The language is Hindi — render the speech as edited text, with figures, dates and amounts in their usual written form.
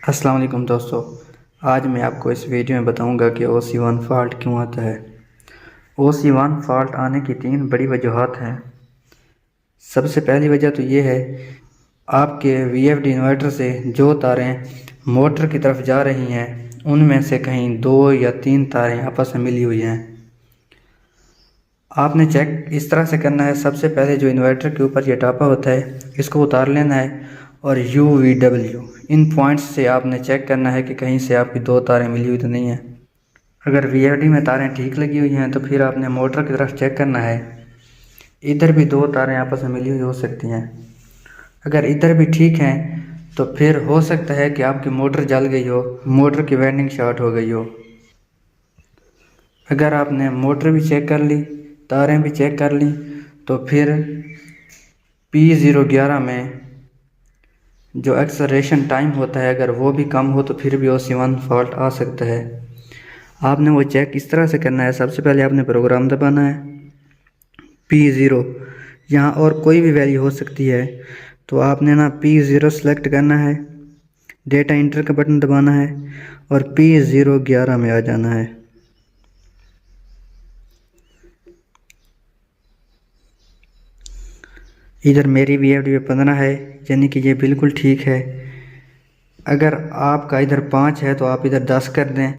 अस्सलाम वालेकुम दोस्तों। आज मैं आपको इस वीडियो में बताऊंगा कि OC1 फॉल्ट क्यों आता है। OC1 फॉल्ट आने की 3 बड़ी वजूहात हैं। सबसे पहली वजह तो ये है, आपके VFD इन्वर्टर से जो तारें मोटर की तरफ जा रही हैं उनमें से कहीं 2 या 3 तारें आपस में मिली हुई हैं। आपने चेक इस तरह से करना है, सबसे पहले जो इन्वर्टर के ऊपर ये टापा होता है इसको उतार लेना है और UVW इन पॉइंट्स से आपने चेक करना है कि कहीं से आपकी 2 तारें मिली हुई तो नहीं है। अगर VFD में तारें ठीक लगी हुई हैं तो फिर आपने मोटर की तरफ चेक करना है, इधर भी 2 तारें आपस में मिली हुई हो सकती हैं। अगर इधर भी ठीक हैं तो फिर हो सकता है कि आपकी मोटर जल गई हो, मोटर की वाइंडिंग शॉर्ट हो गई हो। अगर आपने मोटर भी चेक कर ली, तारें भी चेक कर ली, तो फिर P011 में जो एक्सेलरेशन टाइम होता है अगर वो भी कम हो तो फिर भी OC1 फॉल्ट आ सकता है। आपने वो चेक इस तरह से करना है, सबसे पहले आपने प्रोग्राम दबाना है P0, यहाँ और कोई भी वैल्यू हो सकती है, तो आपने ना P0 सेलेक्ट करना है, डेटा इंटर का बटन दबाना है और P011 में आ जाना है। इधर मेरी VFD पे 15 है, यानी कि ये बिल्कुल ठीक है। अगर आपका इधर 5 है तो आप इधर 10 कर दें।